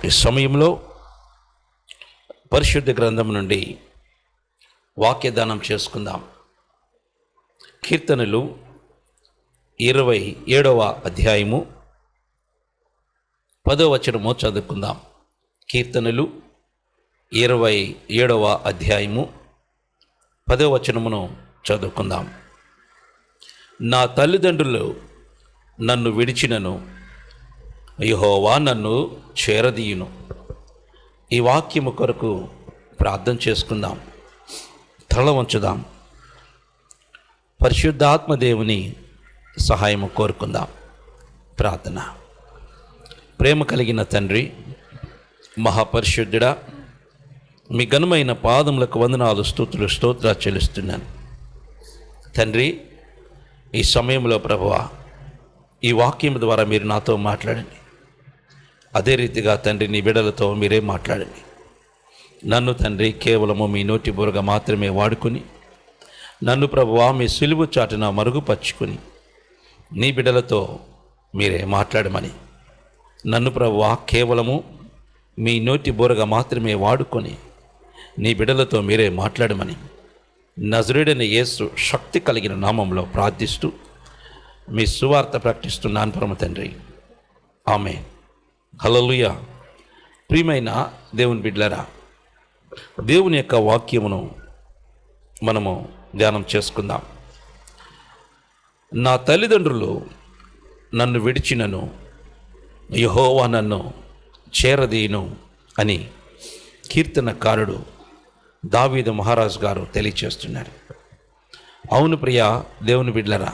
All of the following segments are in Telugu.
ఈ సమయంలో పరిశుద్ధ గ్రంథం నుండి వాక్యదానం చేసుకుందాం. కీర్తనలు 27వ అధ్యాయము 10వ వచనము చదువుకుందాం. కీర్తనలు 27వ అధ్యాయము 10వ వచనమును చదువుకుందాం. నా తల్లిదండ్రులు నన్ను విడిచినను యెహోవా నన్ను చేరదీయును. ఈ వాక్యము కొరకు ప్రార్థన చేసుకుందాం. తల వంచుదాం. పరిశుద్ధాత్మ దేవుని సహాయము కోరుకుందాం. ప్రార్థన. ప్రేమ కలిగిన తండ్రి, మహాపరిశుద్ధుడా, మీ ఘనమైన పాదములకు వందనాలు, స్తుతులు, స్తోత్రాలు చెల్లిస్తున్నాను తండ్రి. ఈ సమయంలో ప్రభువా, ఈ వాక్యం ద్వారా మీరు నాతో మాట్లాడండి. అదే రీతిగా తండ్రి, నీ బిడ్డలతో మీరే మాట్లాడండి. నన్ను తండ్రి కేవలము మీ నోటి బురగా మాత్రమే వాడుకుని, నన్ను ప్రభువా మీ సిలువు చాటున మరుగుపరుచుకుని నీ బిడ్డలతో మీరే మాట్లాడమని, నన్ను ప్రభువా కేవలము మీ నోటి బురగా మాత్రమే వాడుకొని నీ బిడ్డలతో మీరే మాట్లాడమని నజరేయుడైన యేసు శక్తి కలిగిన నామంలో ప్రార్థిస్తూ మీ సువార్త ప్రకటిస్తున్నాను పరమ తండ్రి. ఆమేన్. హల్లెలూయా. ప్రియమైన దేవుని బిడ్డలారా, దేవుని యొక్క వాక్యమును మనము ధ్యానం చేసుకుందాం. నా తల్లిదండ్రులు నన్ను విడిచినను యెహోవా నన్ను చేరదీయును అని కీర్తనకారుడు దావీదు మహారాజు గారు తెలియచేస్తున్నారు. అవును ప్రియ దేవుని బిడ్డలారా,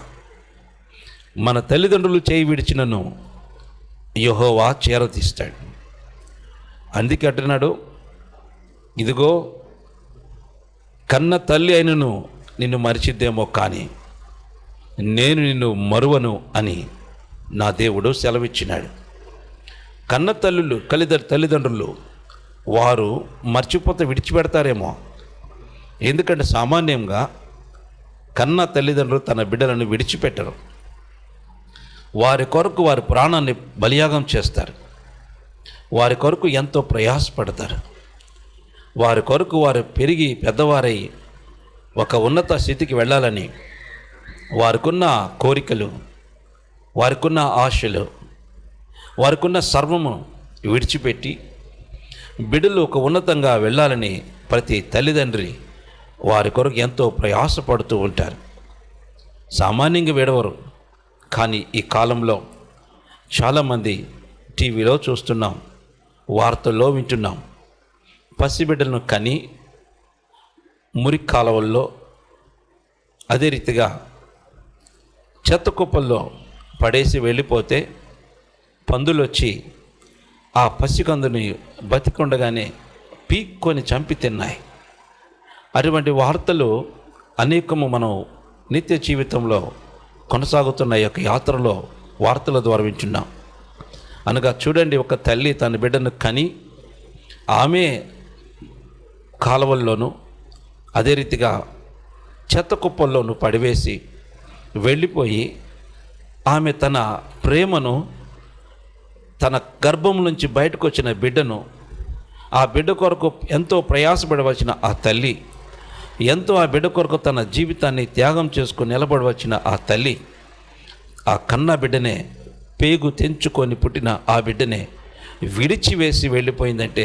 మన తల్లిదండ్రులు చేయి విడిచినను యెహోవా చేరదీస్తాడు. అందుకే అంటున్నాడు, ఇదిగో కన్న తల్లి అయినను నిన్ను మరిచిద్దేమో కానీ నేను నిన్ను మరువను అని నా దేవుడు సెలవిచ్చినాడు. కన్న తల్లిదండ్రులు వారు మర్చిపోతే విడిచిపెడతారేమో. ఎందుకంటే సామాన్యంగా కన్న తల్లిదండ్రులు తన బిడ్డలను విడిచిపెట్టరు. వారి కొరకు వారి ప్రాణాన్ని బలియాగం చేస్తారు. వారి కొరకు ఎంతో ప్రయాసపడతారు. వారి కొరకు వారు పెరిగి పెద్దవారై ఒక ఉన్నత స్థితికి వెళ్ళాలని వారికున్న కోరికలు, వారికున్న ఆశలు, వారికున్న సర్వము విడిచిపెట్టి బిడ్డలు ఒక ఉన్నతంగా వెళ్ళాలని ప్రతి తల్లిదండ్రి వారి కొరకు ఎంతో ప్రయాసపడుతూ ఉంటారు. సామాన్యంగా విడవరు. కానీ ఈ కాలంలో చాలామంది టీవీలో చూస్తున్నాం, వార్తల్లో వింటున్నాం, పసిబిడ్డలను కని మురికి కాలువల్లో, అదే రీతిగా చెత్త కుప్పల్లో పడేసి వెళ్ళిపోతే పందులు వచ్చి ఆ పసికందుని బతికుండగానే పీక్కొని చంపి తిన్నాయి. అటువంటి వార్తలు అనేకము మనం నిత్య జీవితంలో కొనసాగుతున్న ఈ యొక్క యాత్రలో వార్తల ద్వారా వింటున్నాం. అనగా చూడండి, ఒక తల్లి తన బిడ్డను కని ఆమె కాలువల్లోనూ అదే రీతిగా చెత్త కుప్పల్లోనూ పడివేసి వెళ్ళిపోయి ఆమె తన ప్రేమను, తన గర్భం నుంచి బయటకు వచ్చిన బిడ్డను, ఆ బిడ్డ కొరకు ఎంతో ప్రయాసపడవలసిన ఆ తల్లి, ఎంతో ఆ బిడ్డ కొరకు తన జీవితాన్ని త్యాగం చేసుకుని నిలబడవచ్చిన ఆ తల్లి, ఆ కన్న బిడ్డనే, పేగు తెంచుకొని పుట్టిన ఆ బిడ్డనే విడిచివేసి వెళ్ళిపోయిందంటే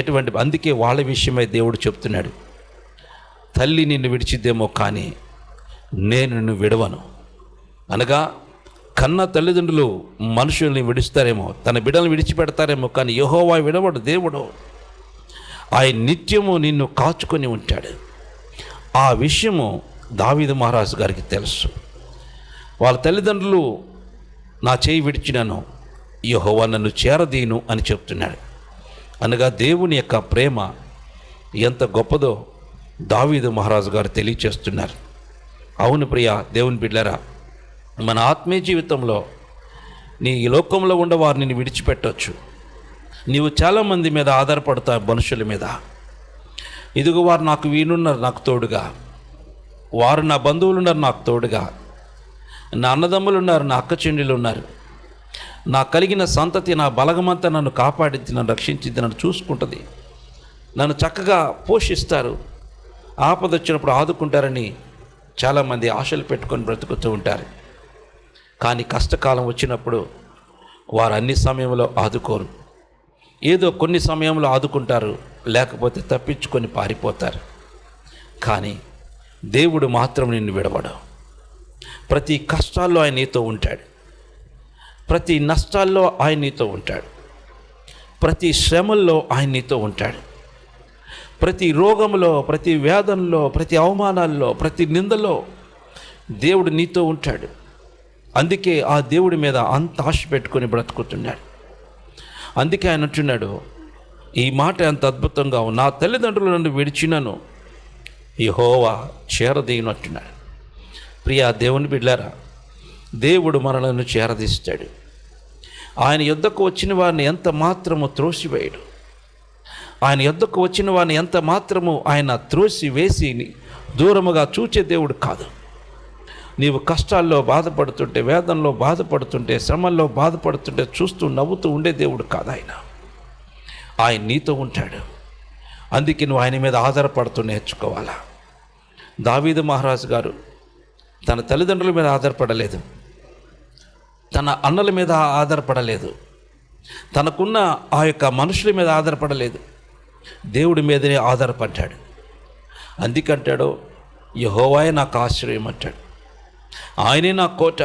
ఎటువంటి. అందుకే వాళ్ళ విషయమై దేవుడు చెప్తున్నాడు, తల్లి నిన్ను విడిచిద్దేమో కానీ నేను నిన్ను విడవను. అనగా కన్న తల్లిదండ్రులు మనుషుల్ని విడుస్తారేమో, తన బిడ్డలను విడిచిపెడతారేమో, కానీ యెహోవా విడవడు. దేవుడు ఆయన నిత్యము నిన్ను కాచుకొని ఉంటాడు. ఆ విషయము దావీదు మహారాజు గారికి తెలుసు. వాళ్ళ తల్లిదండ్రులు నా చేయి విడిచినను యెహోవా నన్ను చేరదీయును అని చెప్తున్నాడు. అనగా దేవుని యొక్క ప్రేమ ఎంత గొప్పదో దావీదు మహారాజు గారు తెలియచేస్తున్నారు. అవును ప్రియ దేవుని బిడ్డలారా, మన ఆత్మీయ జీవితంలో నీ ఈ లోకంలో ఉన్న వారిని విడిచిపెట్టవచ్చు. నీవు చాలామంది మీద ఆధారపడతావు, మనుషుల మీద. ఇదిగో వారు నాకు వీనున్నారు, నాకు తోడుగా, వారు నా బంధువులు ఉన్నారు నాకు తోడుగా, నా అన్నదమ్ములు ఉన్నారు, నా అక్క చెల్లెలు ఉన్నారు, నా కలిగిన సంతతి, నా బలగమంతా నన్ను కాపాడింది, నన్ను రక్షించింది, నన్ను చూసుకుంటుంది, నన్ను చక్కగా పోషిస్తారు, ఆపద వచ్చినప్పుడు ఆదుకుంటారని చాలామంది ఆశలు పెట్టుకొని బ్రతుకుతూ ఉంటారు. కానీ కష్టకాలం వచ్చినప్పుడు వారు అన్ని సమయంలో ఆదుకోరు. ఏదో కొన్ని సమయంలో ఆదుకుంటారు, లేకపోతే తప్పించుకొని పారిపోతారు. కానీ దేవుడు మాత్రం నిన్ను విడవడు. ప్రతి కష్టాల్లో ఆయన నీతో ఉంటాడు, ప్రతి నష్టాల్లో ఆయన నీతో ఉంటాడు, ప్రతి శ్రమల్లో ఆయన నీతో ఉంటాడు, ప్రతి రోగంలో, ప్రతి వేదనలో, ప్రతి అవమానాల్లో, ప్రతి నిందలో దేవుడు నీతో ఉంటాడు. అందుకే ఆ దేవుడి మీద అంత ఆశ పెట్టుకొని బ్రతుకుతున్నాడు. అందుకే ఆయన అంటున్నాడు, ఈ మాట ఎంత అద్భుతంగా, నా తల్లిదండ్రులు నన్ను విడిచినను యెహోవా చేరదీయును అంటున్నాడు. ప్రియా దేవుని బిడ్డలారా, దేవుడు మనలను చేరదీస్తాడు. ఆయన యొద్దకు వచ్చిన వారిని ఎంత మాత్రము త్రోసివేయడు. ఆయన యొద్దకు వచ్చిన వారిని ఎంత మాత్రము ఆయన త్రోసివేసి దూరముగా చూచే దేవుడు కాదు. నీవు కష్టాల్లో బాధపడుతుంటే, వేదనలో బాధపడుతుంటే, శ్రమల్లో బాధపడుతుంటే చూస్తూ నవ్వుతూ ఉండే దేవుడు కాదు ఆయన. ఆయన నీతో ఉంటాడు. అందుకే నువ్వు ఆయన మీద ఆధారపడుతూ నేర్చుకోవాలా. దావీదు మహారాజు గారు తన తల్లిదండ్రుల మీద ఆధారపడలేదు, తన అన్నల మీద ఆధారపడలేదు, తనకున్న ఆ యొక్క మనుషుల మీద ఆధారపడలేదు, దేవుడి మీదనే ఆధారపడ్డాడు. అందుకంటాడు, యెహోవాయే నాకు ఆశ్రయం అంటాడు. ఆయనే నా కోట,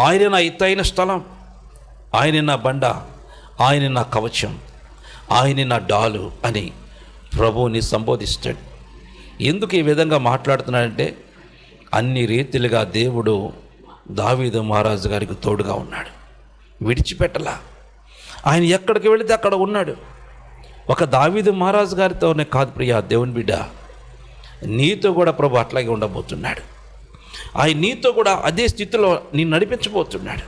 ఆయనే నా ఎత్తైన స్థలం, ఆయనే నా బండ, ఆయనే నా కవచం, ఆయనే నా డాలు అని ప్రభువుని సంబోధిస్తాడు. ఎందుకు ఈ విధంగా మాట్లాడుతున్నాడంటే, అన్ని రీతిలుగా దేవుడు దావీదు మహారాజు గారికి తోడుగా ఉన్నాడు, విడిచిపెట్టలా. ఆయన ఎక్కడికి వెళితే అక్కడ ఉన్నాడు. ఒక దావీదు మహారాజు గారితోనే కాదు ప్రియా దేవుని బిడ్డ, నీతో కూడా ప్రభు అట్లాగే ఉండబోతున్నాడు. ఆయన నీతో కూడా అదే స్థితిలో నిన్ను నడిపించబోతున్నాడు.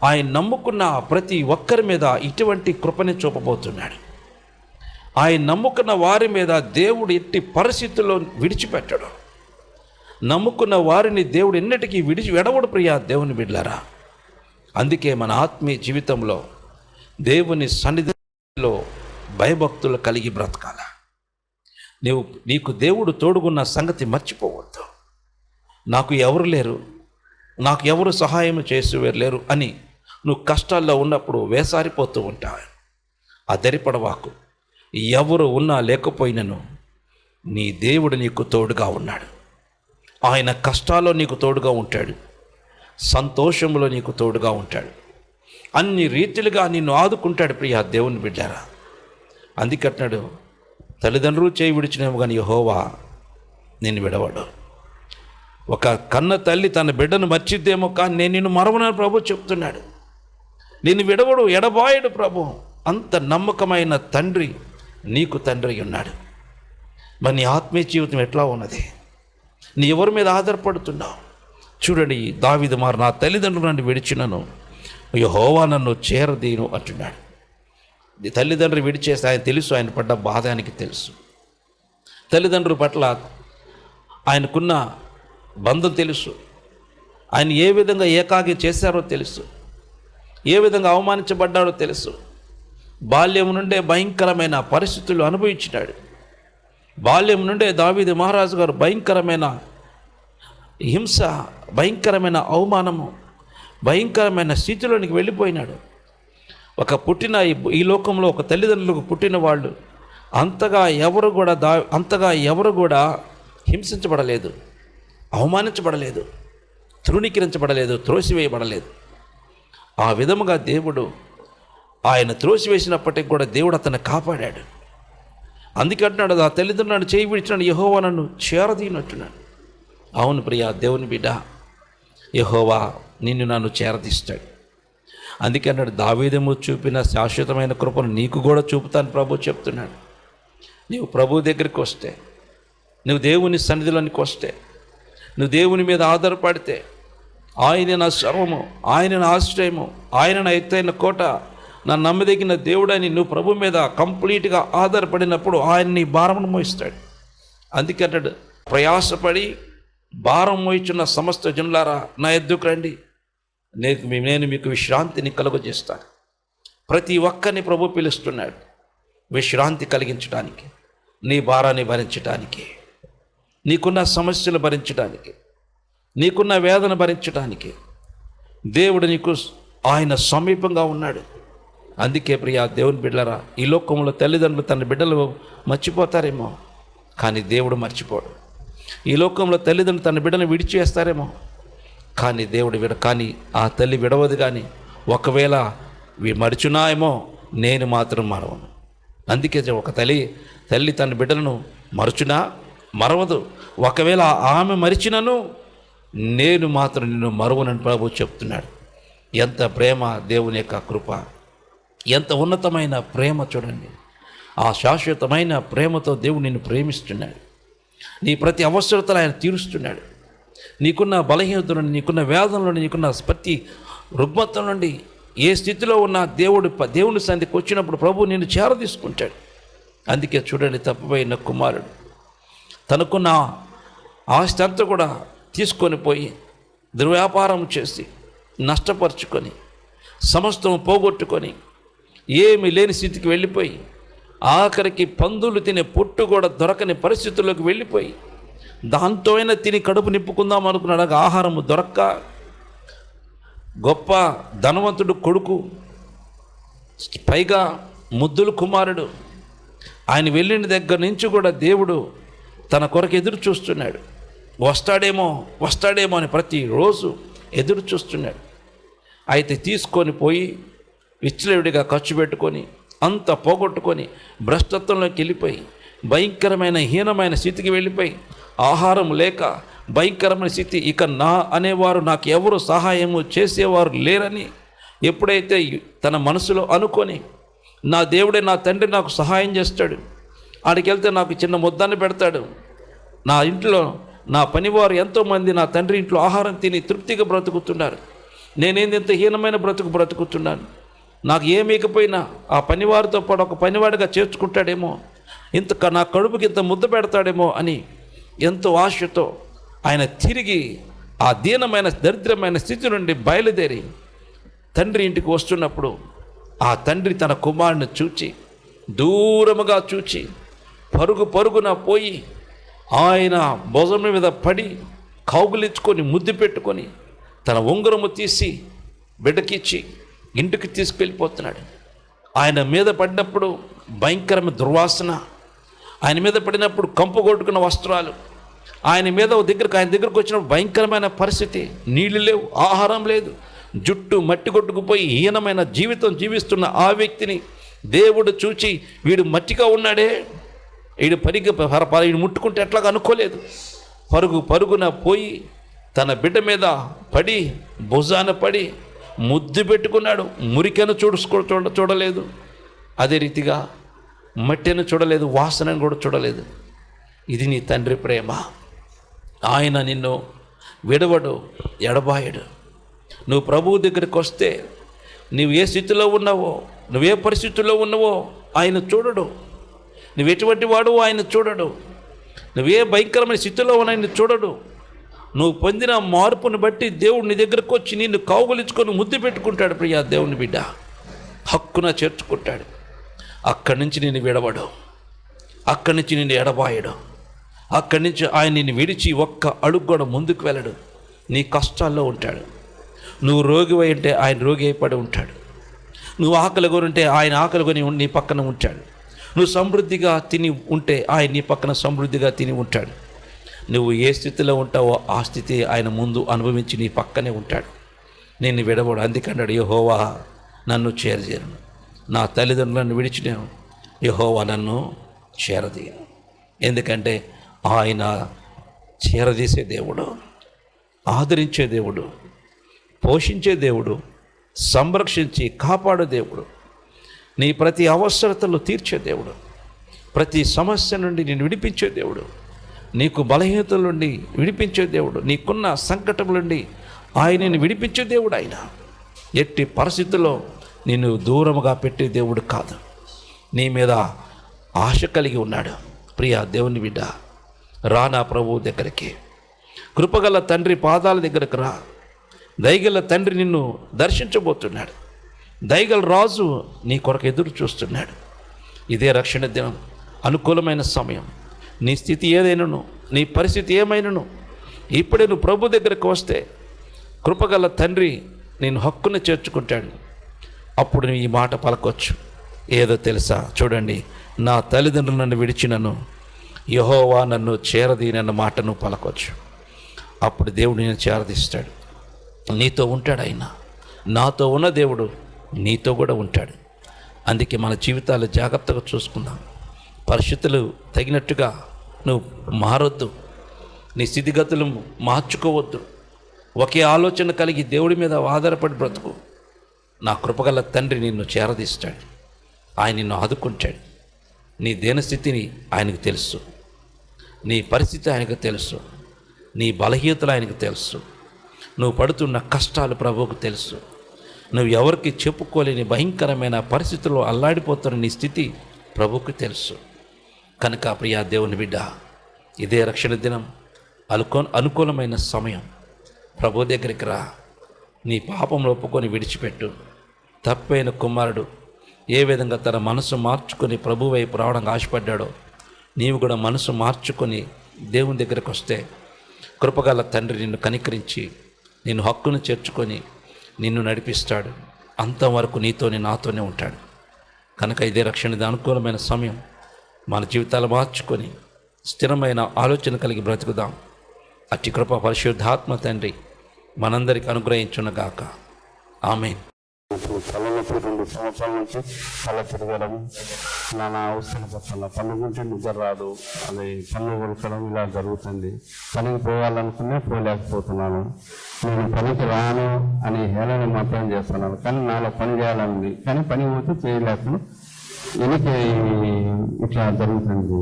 ఆయన నమ్ముకున్న ప్రతి ఒక్కరి మీద ఇటువంటి కృపని చూపబోతున్నాడు. ఆయన నమ్ముకున్న వారి మీద దేవుడు ఎట్టి పరిస్థితుల్లో విడిచిపెట్టడు. నమ్ముకున్న వారిని దేవుడు ఎన్నటికీ విడవడు ప్రియా దేవుని బిడ్డలారా. అందుకే మన ఆత్మీయ జీవితంలో దేవుని సన్నిధిలో భయభక్తులు కలిగి బ్రతకాల. నీకు దేవుడు తోడుగున్న సంగతి మర్చిపోవద్దు. నాకు ఎవరు లేరు, నాకు ఎవరు సహాయం చేసేవారు లేరు అని నువ్వు కష్టాల్లో ఉన్నప్పుడు వేసారిపోతూ ఉంటావు. అదరిపడవాకు. ఎవరు ఉన్నా లేకపోయినను నీ దేవుడు నీకు తోడుగా ఉన్నాడు. ఆయన కష్టాల్లో నీకు తోడుగా ఉంటాడు, సంతోషంలో నీకు తోడుగా ఉంటాడు, అన్ని రీతిలుగా నిన్ను ఆదుకుంటాడు ప్రియా దేవుని బిడ్డారా. అందుకంటున్నాడు, తల్లిదండ్రులు చేయి విడిచినేమో కానీ యెహోవా నిన్ను విడవడు. ఒక కన్న తల్లి తన బిడ్డను మర్చిద్దేమో కానీ నేను నిన్ను మరవనని ప్రభు చెప్తున్నాడు. నిన్ను విడవడు, ఎడబాయడు ప్రభు. అంత నమ్మకమైన తండ్రి నీకు తండ్రి ఉన్నాడు. మరి నీ ఆత్మీయ జీవితం ఎట్లా ఉన్నది? నీ ఎవరి మీద ఆధారపడుతున్నావు? చూడండి, దావీదు నా తల్లిదండ్రులు నన్ను విడిచినను యెహోవా నన్ను చేరదీను అంటున్నాడు. తల్లిదండ్రులు విడిచేస్తే ఆయన తెలుసు, ఆయన పడ్డ బాధ ఆయనకి తెలుసు. తల్లిదండ్రుల పట్ల ఆయనకున్న బంధం తెలుసు. ఆయన ఏ విధంగా ఏకాకి చేశారో తెలుసు, ఏ విధంగా అవమానించబడ్డాడో తెలుసు. బాల్యం నుండే భయంకరమైన పరిస్థితులు అనుభవించినాడు. బాల్యం నుండే దావీదు మహారాజు గారు భయంకరమైన హింస, భయంకరమైన అవమానము, భయంకరమైన స్థితిలోనికి వెళ్ళిపోయినాడు. ఒక పుట్టిన ఈ లోకంలో ఒక తల్లిదండ్రులకు పుట్టిన వాళ్ళు అంతగా ఎవరు కూడా హింసించబడలేదు, అవమానించబడలేదు, తృణీకరించబడలేదు, త్రోసివేయబడలేదు. ఆ విధముగా దేవుడు ఆయన త్రోసివేసినప్పటికి కూడా దేవుడు అతన్ని కాపాడాడు. అందుకే అంటున్నాడు, ఆ తల్లిదండ్రులను చేయి విడిచినాడు, యెహోవా నన్ను చేరదీనట్టున్నాడు. అవును ప్రియా దేవుని బిడ్డ, యెహోవా నిన్ను నన్ను చేరదీస్తాడు. అందుకే అన్నాడు, దావీదుము చూపిన శాశ్వతమైన కృపను నీకు కూడా చూపుతాను ప్రభు చెప్తున్నాడు. నీవు ప్రభు దగ్గరికి వస్తే, నువ్వు దేవుని సన్నిధిలోనికి వస్తే, నువ్వు దేవుని మీద ఆధారపడితే, ఆయన నా సర్వము, ఆయన నా ఆశ్రయము, ఆయన నా ఎత్తైన కోట, నా నమ్మదగిన దేవుడని నువ్వు ప్రభు మీద కంప్లీట్గా ఆధారపడినప్పుడు ఆయన నీ భారమును మోయిస్తాడు. అందుకే అంటాడు, ప్రయాసపడి భారం మోయిచున్న సమస్త జనులారా నా ఎద్దుకు రండి, నేను మీకు విశ్రాంతిని కలుగజేస్తాను. ప్రతి ఒక్కరిని ప్రభు పిలుస్తున్నాడు విశ్రాంతి కలిగించడానికి, నీ భారాన్ని భరించడానికి, నీకున్న సమస్యలు భరించడానికి, నీకున్న వేదన భరించడానికి దేవుడు నీకు ఆయన సమీపంగా ఉన్నాడు. అందుకే ప్రియా దేవుని బిడ్డలారా, ఈ లోకంలో తల్లిదండ్రులు తన బిడ్డలు మర్చిపోతారేమో, కానీ దేవుడు మర్చిపోడు. ఈ లోకంలో తల్లిదండ్రులు తన బిడ్డను విడిచివేస్తారేమో, కానీ దేవుడు కానీ ఆ తల్లి విడవదు. కానీ ఒకవేళ మరిచునా ఏమో, నేను మాత్రం మరవను. అందుకే ఒక తల్లి తన బిడ్డలను మరచునా మరవదు. ఒకవేళ ఆమె మరిచినను నేను మాత్రం నిన్ను మరువనని ప్రభు చెప్తున్నాడు. ఎంత ప్రేమ దేవుని యొక్క కృప, ఎంత ఉన్నతమైన ప్రేమ చూడండి. ఆ శాశ్వతమైన ప్రేమతో దేవుడు నిన్ను ప్రేమిస్తున్నాడు. నీ ప్రతి అవసరతలు ఆయన తీరుస్తున్నాడు. నీకున్న బలహీనత నుండి, నీకున్న వేదన నుండి, నీకున్న ప్రతి రుగ్మత నుండి, ఏ స్థితిలో ఉన్న దేవుని సన్నిధికి వచ్చినప్పుడు ప్రభు నిన్ను చేరదీసుకుంటాడు. అందుకే చూడండి, తప్పిపోయిన కుమారుడు తనకున్న ఆస్తి అంతా కూడా తీసుకొని పోయి దుర్వ్యాపారం చేసి నష్టపరుచుకొని సమస్తం పోగొట్టుకొని ఏమీ లేని స్థితికి వెళ్ళిపోయి ఆఖరికి పందులు తినే పొట్టు కూడా దొరకని పరిస్థితుల్లోకి వెళ్ళిపోయి దాంతో అయినా తిని కడుపు నింపుకుందాం అనుకున్నాడు. ఆహారము దొరక్క గొప్ప ధనవంతుడు కొడుకు, పైగా ముద్దుల కుమారుడు, ఆయన వెళ్ళిన దగ్గర నుంచి కూడా దేవుడు తన కొరకు ఎదురు చూస్తున్నాడు. వస్తాడేమో అని ప్రతిరోజు ఎదురు చూస్తున్నాడు. అయితే తీసుకొని పోయి విచ్చలవిడిగా ఖర్చు పెట్టుకొని అంత పోగొట్టుకొని భ్రష్టత్వంలోకి వెళ్ళిపోయి భయంకరమైన హీనమైన స్థితికి వెళ్ళిపోయి ఆహారం లేక భయంకరమైన స్థితి, ఇక నా అనేవారు నాకు ఎవరు సహాయము చేసేవారు లేరని ఎప్పుడైతే తన మనసులో అనుకొని నా దేవుడే నా తండ్రి నాకు సహాయం చేస్తాడు, ఆడికి వెళ్తే నాకు చిన్న ముద్దాన్ని పెడతాడు, నా ఇంట్లో నా పనివారు ఎంతోమంది నా తండ్రి ఇంట్లో ఆహారం తిని తృప్తిగా బ్రతుకుతున్నారు, నేనేంది ఎంత హీనమైన బ్రతుకుతున్నాను, నాకు ఏమీకపోయినా ఆ పనివారితో పాటు ఒక పనివాడిగా చేర్చుకుంటాడేమో, నా కడుపుకి ఇంత ముద్ద పెడతాడేమో అని ఎంతో ఆశతో ఆయన తిరిగి ఆ దీనమైన దరిద్రమైన స్థితి నుండి బయలుదేరి తండ్రి ఇంటికి వస్తున్నప్పుడు ఆ తండ్రి తన కుమారుని చూచి దూరముగా చూచి పరుగున పోయి ఆయన భుజం మీద పడి కౌగులించుకొని ముద్దు పెట్టుకొని తన ఉంగరము తీసి బిడ్డకిచ్చి ఇంటికి తీసుకెళ్ళిపోతున్నాడు. ఆయన మీద పడినప్పుడు భయంకరమైన దుర్వాసన, ఆయన మీద పడినప్పుడు కంపు కొట్టుకున్న వస్త్రాలు, ఆయన దగ్గరకు వచ్చినప్పుడు భయంకరమైన పరిస్థితి, నీళ్ళు లేవు, ఆహారం లేదు, జుట్టు మట్టి కొట్టుకుపోయి హీనమైన జీవితం జీవిస్తున్న ఆ వ్యక్తిని దేవుడు చూచి వీడు మట్టిగా ఉన్నాడే, వీడు ముట్టుకుంటే ఎట్లాగా అనుకోలేదు, పరుగున పోయి తన బిడ్డ మీద పడి భుజాన పడి ముద్దు పెట్టుకున్నాడు. మురికెను చూడలేదు, అదే రీతిగా మట్టిని చూడలేదు, వాసనను కూడా చూడలేదు. ఇది నీ తండ్రి ప్రేమ. ఆయన నిన్ను విడవడు, ఎడబాయడు. నువ్వు ప్రభువు దగ్గరికి వస్తే నువ్వు ఏ స్థితిలో ఉన్నావో, నువ్వే పరిస్థితుల్లో ఉన్నావో ఆయన చూడడు. నువ్వు ఎటువంటి వాడు ఆయన చూడడు. నువ్వే భయంకరమైన స్థితిలో ఉన్న ఆయన చూడడు. నువ్వు పొందిన మార్పును బట్టి దేవుడు నీ దగ్గరకు వచ్చి నిన్ను కౌగులించుకొని ముద్దు పెట్టుకుంటాడు. ప్రియా దేవుని బిడ్డ, హక్కున చేర్చుకుంటాడు. అక్కడి నుంచి నిన్ను విడవడు, అక్కడి నుంచి నిన్ను ఎడబాయడు, అక్కడి నుంచి ఆయన నిన్ను విడిచి ఒక్క అడుగు కూడా ముందుకు వెళ్ళడు. నీ కష్టాల్లో ఉంటాడు. నువ్వు రోగివై ఉంటే ఆయన రోగి అయిపడి ఉంటాడు. నువ్వు ఆకలి కొని ఉంటే ఆయన ఆకలి కొని నీ పక్కన ఉంటాడు. నువ్వు సమృద్ధిగా తిని ఉంటే ఆయన నీ పక్కన సమృద్ధిగా తిని ఉంటాడు. నువ్వు ఏ స్థితిలో ఉంటావో ఆ స్థితి ఆయన ముందు అనుభవించి నీ పక్కనే ఉంటాడు. నేను విడవడు. అందుకన్నాడు, యెహోవా నన్ను చేరజేయను, నా తల్లిదండ్రులను విడిచినాను, యెహోవా నన్ను చేరదీయను. ఎందుకంటే ఆయన చేరదీసే దేవుడు, ఆదరించే దేవుడు, పోషించే దేవుడు, సంరక్షించి కాపాడే దేవుడు, నీ ప్రతి అవసరతలు తీర్చే దేవుడు, ప్రతి సమస్య నుండి నేను విడిపించే దేవుడు, నీకు బలహీనతల నుండి విడిపించే దేవుడు, నీకున్న సంకటం నుండి ఆయనని విడిపించే దేవుడు. ఆయన ఎట్టి పరిస్థితుల్లో నిన్ను దూరముగా పెట్టే దేవుడు కాదు, నీ మీద ఆశ కలిగి ఉన్నాడు. ప్రియా దేవుని బిడ్డ, రా నా ప్రభువు దగ్గరికి, కృపగల తండ్రి పాదాల దగ్గరకు రా. దయగల తండ్రి నిన్ను దర్శించబోతున్నాడు. దయగల రాజు నీ కొరకు ఎదురు చూస్తున్నాడు. ఇదే రక్షణ దినం, అనుకూలమైన సమయం. నీ స్థితి ఏదైనాను, నీ పరిస్థితి ఏమైనాను, ఇప్పుడే నువ్వు ప్రభు దగ్గరకు వస్తే కృపగల తండ్రి నేను హక్కును చేర్చుకుంటాడు. అప్పుడు నువ్వు ఈ మాట పలకొచ్చు. ఏదో తెలుసా, చూడండి, నా తల్లిదండ్రులు నన్ను విడిచినను యెహోవా నన్ను చేరదీనన్న మాట నువ్వు పలకొచ్చు. అప్పుడు దేవుడు నేను చేరదీస్తాడు. నీతో ఉంటాడు ఆయన. నాతో ఉన్న దేవుడు నీతో కూడా ఉంటాడు. అందుకే మన జీవితాలు జాగ్రత్తగా చూసుకుందాం. పరిస్థితులు తగినట్టుగా నువ్వు మారొద్దు. నీ స్థితిగతులు మార్చుకోవద్దు. ఒకే ఆలోచన కలిగి దేవుడి మీద ఆధారపడి బ్రతుకు. నా కృపగల తండ్రి నిన్ను చేరదీస్తాడు. ఆయన నిన్ను ఆదుకుంటాడు. నీ దేనస్థితిని ఆయనకు తెలుసు. నీ పరిస్థితి ఆయనకు తెలుసు. నీ బలహీనతలు ఆయనకు తెలుసు. నువ్వు పడుతున్న కష్టాలు ప్రభువుకు తెలుసు. నువ్వు ఎవరికి చెప్పుకోలేని భయంకరమైన పరిస్థితుల్లో అల్లాడిపోతున్న నీ స్థితి ప్రభువుకు తెలుసు. కనుక ప్రియా దేవుని బిడ్డ, ఇదే రక్షణ దినం, అనుకూలమైన సమయం. ప్రభు దగ్గరికి రా. నీ పాపం ఒప్పుకొని విడిచిపెట్టు. తప్పైన కుమారుడు ఏ విధంగా తన మనసు మార్చుకొని ప్రభు వైపు రావడానికి ఆశపడ్డాడో, నీవు కూడా మనసు మార్చుకొని దేవుని దగ్గరికి వస్తే కృపగల తండ్రి నిన్ను కనికరించి నిన్ను హక్కును చేర్చుకొని నిన్ను నడిపిస్తాడు. అంతవరకు నీతోనే నాతోనే ఉంటాడు. కనుక ఇదే రక్షణది అనుకూలమైన సమయం. మన జీవితాలు మార్చుకొని స్థిరమైన ఆలోచన కలిగి బ్రతుకుదాం. అట్టి కృప పరిశుద్ధాత్మ తండ్రి మనందరికి అనుగ్రహించునుగాక. ఆమేన్. తలనొప్పి 2 సంవత్సరాల నుంచి తల తిరగడం, నానా అవసరం పట్ల పనుకుంటే నిద్ర రాదు, అది పన్ను కొలకడం ఇలా జరుగుతుంది. పనికి పోవాలనుకునే పోలేకపోతున్నాను. నేను పనికి రాను అని హేళన మాత్రం చేస్తున్నాను, కానీ నాలో పని చేయాలని, కానీ పని పోతే చేయలేక వెనక్కి ఇట్లా జరుగుతుంది.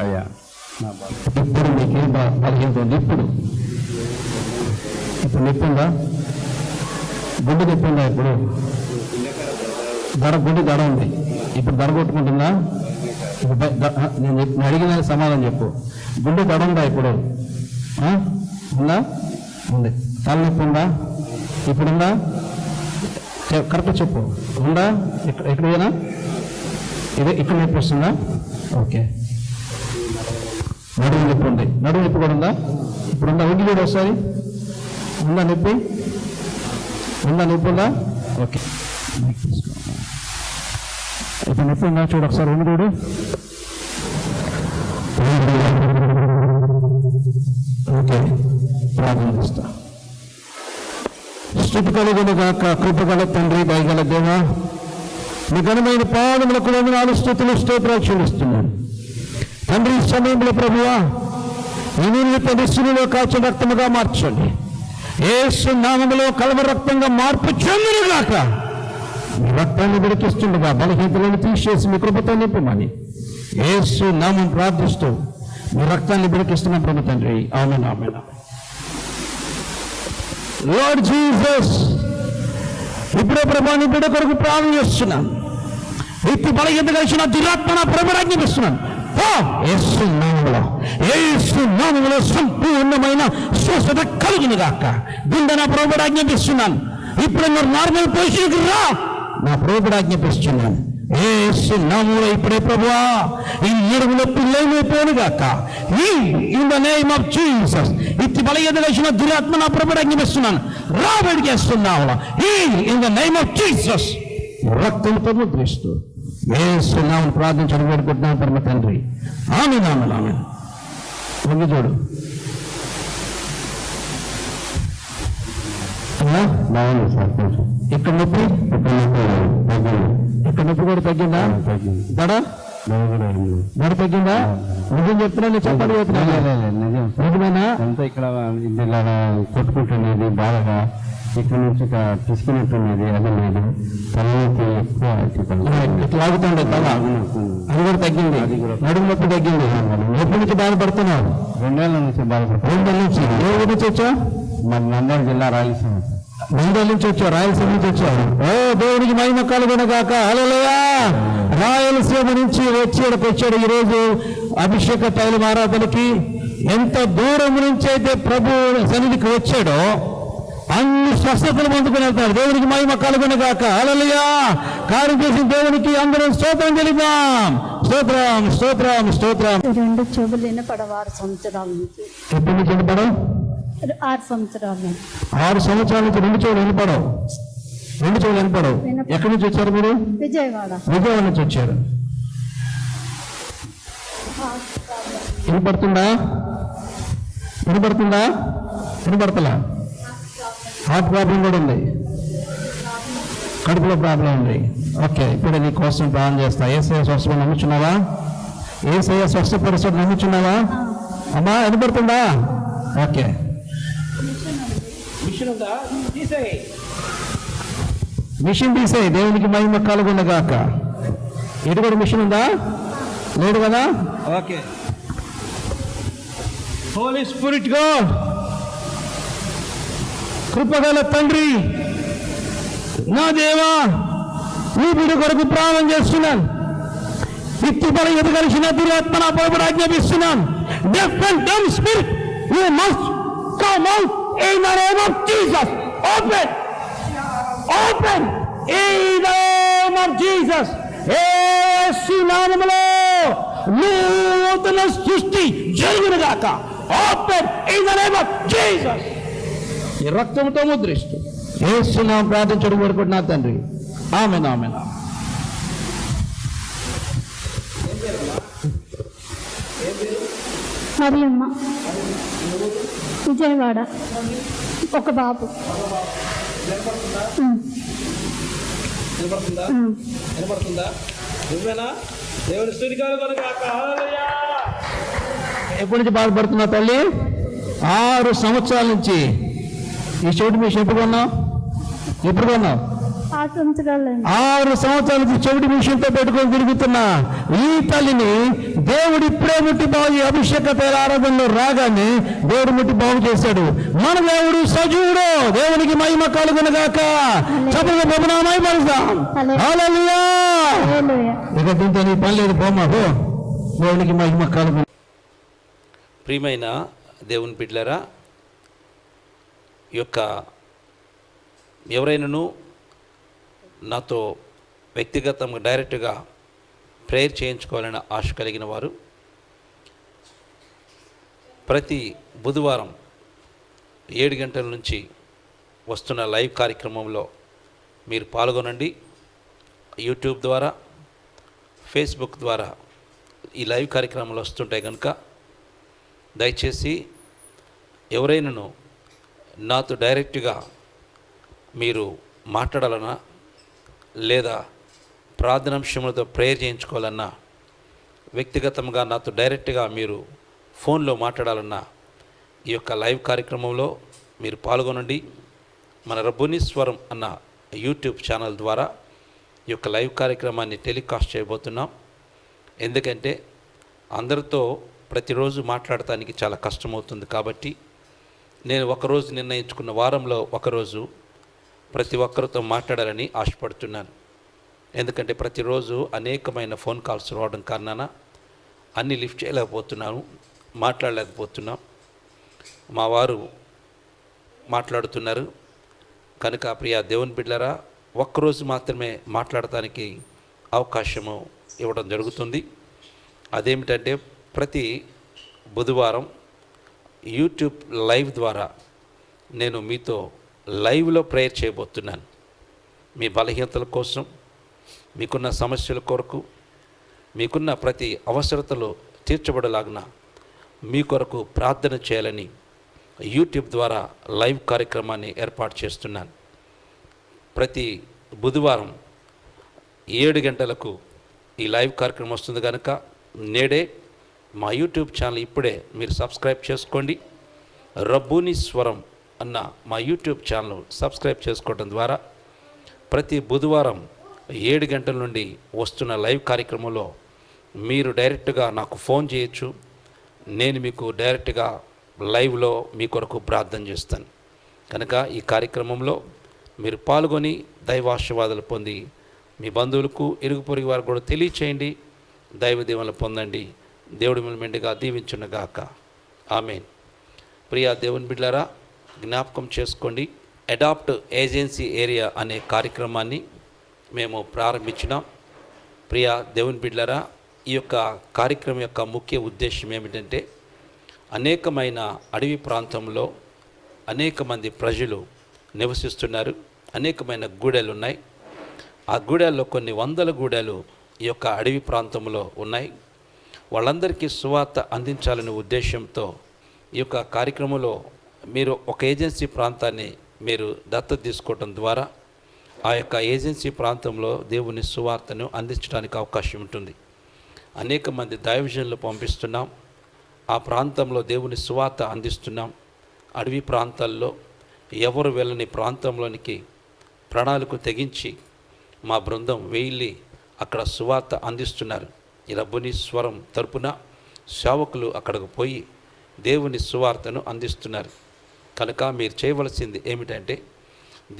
అయ్యా నా బాధ. ఇప్పుడు మీకేం బాధ? ఇప్పుడు నొప్పిందా? గుండె నొప్పిందా? ఇప్పుడు గుండె దడ ఉంది. ఇప్పుడు దడ కొట్టుకుంటుందా? నేను అడిగిన సమాధానం చెప్పు. గుండె దడ ఉందా? ఇప్పుడు ఉందా? ఉంది. తలనొప్పి ఉందా? ఇప్పుడుందా? కరెక్ట్ చెప్పు. ఉందా? ఎక్కడైనా ఇక్కడ నొప్పి వస్తుందా? ఓకే. నడుము నొప్పి ఉంది. నడుము నొప్పి కూడా ఉందా? ఇప్పుడుందా? ఉండి కూడా ఒకసారి ఉందా నొప్పి? ఉందా? నొప్పి ఉందా? ఓకే. ఇప్పుడు నొప్పి ఉందా? చూడు ఒకసారి. ఉండి చూడు. ఓకే. ప్రార్థన చేస్తా. స్తుతి కలుగును గాక. కృపగల తండ్రి, దయగల దేవా, మీ ఘనమైన పాదములకు వందనాలు, స్తుతులు, స్తోత్రాలు చెల్లిస్తున్నాను తండ్రి. ఈ సమయంలో ప్రభువా, ఈ నీళ్ళు శిలువలో కాచిన రక్తముగా మార్చండి. యేసు నామములో కలవర రక్తంగా మార్పు చెందునుగాక. మీ రక్తాన్ని విడికిస్తుండగా బలహీనతలను తీసేసి మీ కృపతో నింపమని యేసు నామం ప్రార్థిస్తూ మీ రక్తాన్ని విడికిస్తున్న ప్రభు తండ్రి. ఆమేన్, ఆమేన్. లార్డ్ జీసస్, ఇప్పుడే ప్రభాని బిడ్డ కొరకు ప్రార్థన చేస్తున్నాను. వ్యక్తి బలహీనత కలిసిన దురాత్మ ప్రభురాజ్ఞాపిస్తున్నాను. యేసు నామములో సంపూర్ణమైన స్వస్థత కలుగును గాక. గుండె నా ప్రభువుడు ఆజ్ఞాపిస్తున్నాను. ఇప్పుడు మీరు నార్మల్ పొజిషన్కి రా. నా ప్రభువుడు ఆజ్ఞాపిస్తున్నాను. యేసు నామములో ఇప్పుడే ప్రభువా, ఈ నడుము నొప్పి లేనిపోను గాక. In the name of Jesus. ఇట్టి బలహీనత కలిసిన దురాత్మ నా ప్రభువుడు ఆజ్ఞాపిస్తున్నాను. రా, బయటికేస్తున్నావు. In the name of Jesus. రక్తంతో ముద్రిస్తూ యేసు నామం ప్రార్థించడం వేడుకుంటున్నాను పరమ తండ్రి. ఆమేన్, ఆమేన్, ఆమేన్. వంగి చూడు. బాగుంది సార్. ఇక్కడ నొప్పి, ఇక్కడ నొప్పి కూడా తగ్గిందా? దడ తగ్గిందా? నిజం చెప్తున్నా, చెప్పండి. నిజమేనా? అంతా ఇక్కడ ఇలా కొట్టుకుంటున్నది బాగా. ఇక్కడ నుంచి తీసుకున్నట్టున్నది, అది లేదు. తలనొప్పి ఎక్కువ లాగుతుండే తల, అది కూడా తగ్గింది. నడుము నొప్పి తగ్గింది. ఎప్పటి నుంచి బాధపడుతున్నావు? 2 ఏళ్ళ నుంచి బాధపడుతున్నావు. 2 ఏళ్ళ నుంచి. ఏ ఊరి నుంచి వచ్చావు? మన నంద్యాల జిల్లా రాయలసీమ. నంద్యాల నుంచి వచ్చావు? రాయలసీమ నుంచి వచ్చావు. ఓ దేవునికి మహిమ కలుగునుగాక. హల్లెలూయా. రాయలసీమ నుంచి వచ్చాడు ఈరోజు అభిషేక తైలం ఆరాధనకి. ఎంత దూరం నుంచి అయితే ప్రభు సన్నిధికి వచ్చాడో అన్ని స్వస్థతలు పొందుకుని వెళ్తారు. దేవునికి మహిమ కలుగును గాక. హల్లెలూయా. కార్యం చేసిన దేవునికి అందరం స్తోత్రం చెల్లిద్దాం. స్తోత్రం స్తోత్రం స్తోత్రం. 2 చెవులు వినపడవు 6 సంవత్సరాల నుంచి. ఎప్పటి నుంచి వినపడవు? 6 సంవత్సరాల నుంచి. 6 సంవత్సరాల నుంచి 2 చెవులు వినపడవు. 2 చెవులు వినపడవు. ఎక్కడి నుంచి వచ్చారు మీరు? విజయవాడ. విజయవాడ నుంచి వచ్చారు. వినపడుతుందా? వినపడుతుందా? వినపడతలా? హార్ట్ ప్రాబ్లం కూడా ఉంది, కడుపులో ప్రాబ్లం ఉంది. ఓకే, ఇప్పుడు నీ కోసం ప్రార్థన చేస్తా. ఏసయ్య స్వస్థపడి నమ్ముచున్నావా? ఏసయ్య స్వస్థపరుస్తాడు నమ్ముచున్నావా? అమ్మా వినపడుతుందా? ఓకే. మిషన్ తీసేయి. దేవునికి మహిమ కలుగును గాక. ఇటు కూడా మిషన్ ఉందా? లేదు కదా? ఓకే. హోలీ స్పిరిట్ గాడ్, కృపగల తండ్రి, నా దేవా, నీ బిడ్డ కొరకు ప్రార్థన చేస్తున్నాను. వ్యక్తి బలం ఎదగలిసిన దురాత్మ నా పొరపడి ఆజ్ఞాపిస్తున్నాను. Deaf and dumb spirit, you must come out in the name of Jesus. Open open in the name of Jesus. యేసు నామములో నూతన సృష్టి జరుగును గాక. Open in the name of Jesus. ఈ రక్తంతో ముద్రిస్తూ యేసు నామములో ప్రార్థించడం కోరుకుంటున్నా తండ్రి. ఆమేన్ ఆమేన్. మరియమ్మ, విజయవాడ. ఒక బాబు. ఎప్పటి నుంచి బాధపడుతున్నా తల్లి? 6 సంవత్సరాల నుంచి. ఈ చెవిటి మిషన్ ఎప్పుడు కొన్నావు? 6 సంవత్సరాలు. 6 సంవత్సరాల నుంచి చెవిటి మిషన్తో పెట్టుకొని తిరుగుతున్నా ఈ తల్లిని దేవుడు ఇప్పుడే ముట్టి బాగు, అభిషేక తైల ఆరాధనలో రాగానే దేవుడు ముట్టి బాగు చేశాడు. మన దేవుడు సజీవుడు. దేవునికి మహిమ కలుగును గాక. చప్పగా ప్రభునామై పలుకుదాం. హల్లెలూయా. ఇక దీంతో నీ పని లేదు, పోమా పో. దేవునికి మహిమ కలుగును. ప్రియమైన దేవుని బిడ్డలారా, ఈ యొక్క ఎవరైనాను నాతో వ్యక్తిగతంగా డైరెక్ట్గా ప్రేయర్ చేయించుకోవాలని ఆశ కలిగిన వారు ప్రతి బుధవారం 7 గంటల నుంచి వస్తున్న లైవ్ కార్యక్రమంలో మీరు పాల్గొనండి. యూట్యూబ్ ద్వారా, ఫేస్బుక్ ద్వారా ఈ లైవ్ కార్యక్రమాలు వస్తుంటాయి కనుక దయచేసి ఎవరైనాను నాతో డైరెక్ట్గా మీరు మాట్లాడాలన్నా లేదా ప్రార్థనాంశములతో ప్రేయర్ చేయించుకోవాలన్నా, వ్యక్తిగతంగా నాతో డైరెక్ట్గా మీరు ఫోన్లో మాట్లాడాలన్నా ఈ యొక్క లైవ్ కార్యక్రమంలో మీరు పాల్గొనండి. మన రబ్బుని స్వరం అన్న యూట్యూబ్ ఛానల్ ద్వారా ఈ యొక్క లైవ్ కార్యక్రమాన్ని టెలికాస్ట్ చేయబోతున్నాం. ఎందుకంటే అందరితో ప్రతిరోజు మాట్లాడటానికి చాలా కష్టమవుతుంది. కాబట్టి నేను ఒకరోజు నిర్ణయించుకున్న వారంలో ఒకరోజు ప్రతి ఒక్కరితో మాట్లాడాలని ఆశపడుతున్నాను. ఎందుకంటే ప్రతిరోజు అనేకమైన ఫోన్ కాల్స్ రావడం కారణాన అన్నీ లిఫ్ట్ చేయలేకపోతున్నాను, మాట్లాడలేకపోతున్నాం. మా వారు మాట్లాడుతున్నారు కనుక ప్రియ దేవుని బిడ్డలారా, ఒక్కరోజు మాత్రమే మాట్లాడటానికి అవకాశము ఇవ్వడం జరుగుతుంది. అదేమిటంటే ప్రతి బుధవారం యూట్యూబ్ లైవ్ ద్వారా నేను మీతో లైవ్లో ప్రేయర్ చేయబోతున్నాను. మీ బలహీనతల కోసం, మీకున్న సమస్యల కొరకు, మీకున్న ప్రతి అవసరతలు తీర్చబడలాగిన మీ కొరకు ప్రార్థన చేయాలని యూట్యూబ్ ద్వారా లైవ్ కార్యక్రమాన్ని ఏర్పాటు చేస్తున్నాను. ప్రతి బుధవారం 7 గంటలకు ఈ లైవ్ కార్యక్రమం వస్తుంది కనుక నేడే మా యూట్యూబ్ ఛానల్ ఇప్పుడే మీరు సబ్స్క్రైబ్ చేసుకోండి. రబ్బుని స్వరం అన్న మా యూట్యూబ్ ఛానల్ సబ్స్క్రైబ్ చేసుకోవడం ద్వారా ప్రతి బుధవారం 7 గంటల నుండి వస్తున్న లైవ్ కార్యక్రమంలో మీరు డైరెక్ట్గా నాకు ఫోన్ చేయొచ్చు. నేను మీకు డైరెక్ట్గా లైవ్లో మీ కొరకు ప్రార్థన చేస్తాను. కనుక ఈ కార్యక్రమంలో మీరు పాల్గొని దైవాశీర్వాదాలు పొంది మీ బంధువులకు, ఇరుగు పొరుగు వారికి కూడా తెలియచేయండి. దైవ దీవెనలు పొందండి. దేవుడి మిమ్మల్ని మెండుగా దీవించునుగాక. ఆమేన్. ప్రియా దేవుని బిడ్డలారా, జ్ఞాపకం చేసుకోండి, అడాప్ట్ ఏజెన్సీ ఏరియా అనే కార్యక్రమాన్ని మేము ప్రారంభించినాం. ప్రియ దేవుని బిడ్డలారా, ఈ యొక్క కార్యక్రమం యొక్క ముఖ్య ఉద్దేశం ఏమిటంటే, అనేకమైన అడవి ప్రాంతంలో అనేక మంది ప్రజలు నివసిస్తున్నారు. అనేకమైన గూడెలు ఉన్నాయి. ఆ గూడెల్లో కొన్ని వందల గూడెలు ఈ యొక్క అడవి ప్రాంతంలో ఉన్నాయి. వాళ్ళందరికీ సువార్త అందించాలనే ఉద్దేశంతో ఈ యొక్క కార్యక్రమంలో మీరు ఒక ఏజెన్సీ ప్రాంతాన్ని మీరు దత్తత తీసుకోవడం ద్వారా ఆ యొక్క ఏజెన్సీ ప్రాంతంలో దేవుని సువార్తను అందించడానికి అవకాశం ఉంటుంది. అనేక మంది దైవజనులు పంపిస్తున్నాం. ఆ ప్రాంతంలో దేవుని సువార్త అందిస్తున్నాం. అడవి ప్రాంతాల్లో ఎవరు వెళ్ళని ప్రాంతంలోనికి ప్రణాళిక తెగించి మా బృందం వెళ్ళి అక్కడ సువార్త అందిస్తున్నారు. ఈ రబ్బుని స్వరం తరపున సేవకులు అక్కడికి పోయి దేవుని సువార్తను అందిస్తున్నారు. కనుక మీరు చేయవలసింది ఏమిటంటే,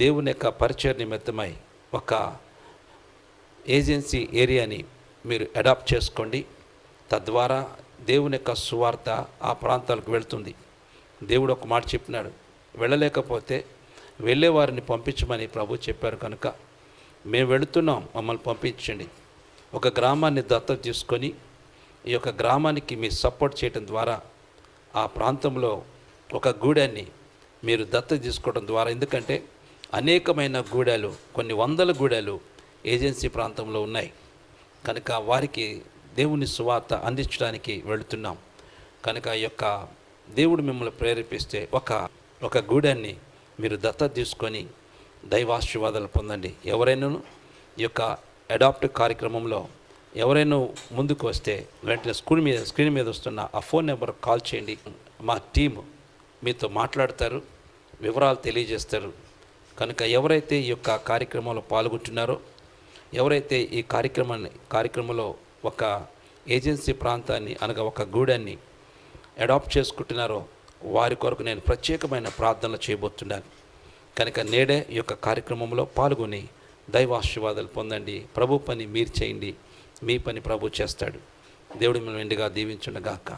దేవుని యొక్క పరిచయ నిమిత్తమై ఒక ఏజెన్సీ ఏరియాని మీరు అడాప్ట్ చేసుకోండి. తద్వారా దేవుని యొక్క సువార్త ఆ ప్రాంతాలకు వెళ్తుంది. దేవుడు ఒక మాట చెప్పినాడు, వెళ్ళలేకపోతే వెళ్ళేవారిని పంపించమని ప్రభు చెప్పారు. కనుక మేము వెళుతున్నాం, మమ్మల్ని పంపించండి. ఒక గ్రామాన్ని దత్తత తీసుకొని ఈ యొక్క గ్రామానికి మీరు సపోర్ట్ చేయడం ద్వారా ఆ ప్రాంతంలో ఒక గూడాన్ని మీరు దత్తత తీసుకోవడం ద్వారా, ఎందుకంటే అనేకమైన గూడాలు, కొన్ని వందల గూడాలు ఏజెన్సీ ప్రాంతంలో ఉన్నాయి. కనుక వారికి దేవుని సువార్త అందించడానికి వెళుతున్నాం. కనుక ఈ యొక్క దేవుడు మిమ్మల్ని ప్రేరేపిస్తే ఒక గూడాన్ని మీరు దత్తత తీసుకొని దైవాశీర్వాదాలు పొందండి. ఎవరైనా ఈ యొక్క అడాప్ట్ కార్యక్రమంలో ఎవరైనా ముందుకు వస్తే వెంటనే స్క్రీన్ మీద వస్తున్న ఆ ఫోన్ నెంబర్ కాల్ చేయండి. మా టీం మీతో మాట్లాడతారు, వివరాలు తెలియజేస్తారు. కనుక ఎవరైతే ఈ యొక్క కార్యక్రమంలో పాల్గొంటున్నారో, ఎవరైతే ఈ కార్యక్రమంలో ఒక ఏజెన్సీ ప్రాంతాన్ని అనగా ఒక గూడాన్ని అడాప్ట్ చేసుకుంటున్నారో వారి కొరకు నేను ప్రత్యేకమైన ప్రార్థనలు చేయబోతున్నాను. కనుక నేడే ఈ యొక్క కార్యక్రమంలో పాల్గొని దైవాశీర్వాదాలు పొందండి. ప్రభు పని మీరు చేయండి, మీ పని ప్రభు చేస్తాడు. దేవుడి మిమ్మల్ని వెండిగా దీవించుండగాక.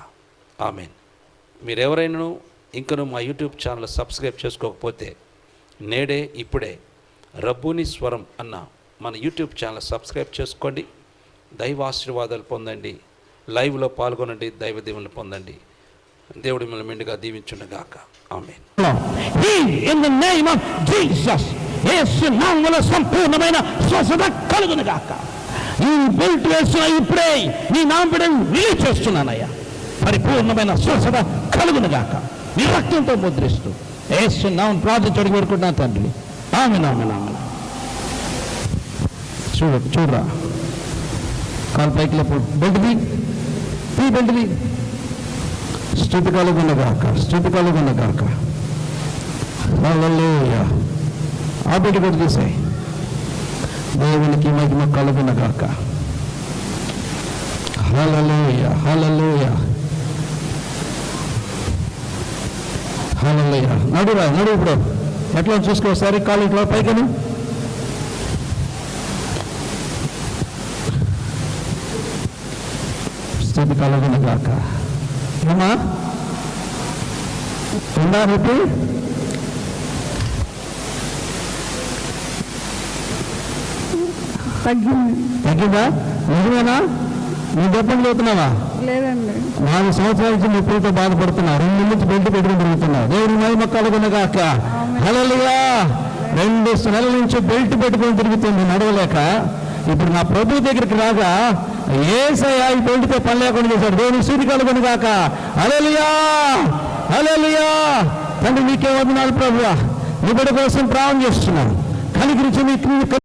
ఆమెన్. మీరెవరైనా ఇంకనూ మా యూట్యూబ్ ఛానల్ సబ్స్క్రైబ్ చేసుకోకపోతే నేడే ఇప్పుడే రబ్బుని స్వరం అన్న మన యూట్యూబ్ ఛానల్ సబ్స్క్రైబ్ చేసుకోండి. దైవాశీర్వాదాలు పొందండి, లైవ్లో పాల్గొనండి, దైవ దీవెనలు పొందండి. దేవుడి మిమ్మల్ని మెండుగా దీవించుండగాక. ఆమేన్. In the name of Jesus, యేసు నామములో సంపూర్ణమైన స్వస్థత కలుగునుగాక. ఈ బెల్ట్ వేసిన ఇప్పుడే నీ నామమును రిలీజ్ చేస్తున్నానయ్యా. పరిపూర్ణమైన స్వస్థత కలుగునుగాక. నీ రక్తంతో ముద్రిస్తూ యేసు నామమున ప్రార్థించడం కోరుకుంటున్నాను తండ్రి. ఆమేన్, ఆమేన్, ఆమేన్. చూడరా కాలు పైకి లేపు. బెల్ట్ది ఈ బెల్ట్ది స్థుతి కలుగునుగాక, స్థుతి కలుగునుగాక. హల్లెలూయా. ఆ బిడ్డ కూడా తీసాయి. దేవునికి మహిమ కలుగునుగాక. హల్లెలూయా, హల్లెలూయా, హల్లెలూయా. నడురా, నడు. ఇప్పుడు ఎట్లా చూసుకో, ఒకసారి కాలు ఇట్లా పైకను. స్థుతి కలుగునుగాక. ఏమా ఉందా రేపు? తగ్గిందా? నిజమేనా? నీ దెబ్బలు చదువుతున్నావా? లేదండి. 4 సంవత్సరాల నుంచి నొప్పులతో బాధపడుతున్నా. 2 నుంచి బెల్ట్ పెట్టుకుని తిరుగుతున్నావు. దేవుని మహిమ కలుగునుగాక. హల్లెలూయా. 2 నెలల నుంచి బెల్ట్ పెట్టుకొని తిరుగుతుంది నడవలేక. ఇప్పుడు నా ప్రభు దగ్గరికి రాగా యేసయ్య ఈ బెల్ట్తో పని లేకుండా చేశాడు. దేవుని స్థుతి కలుగునుగాక. హల్లెలూయా, హల్లెలూయా. తండ్రి నీకే వందనాలు ప్రభువా. నీ బిడ్డ కోసం ప్రార్థన చేస్తున్నాను. కనికరించి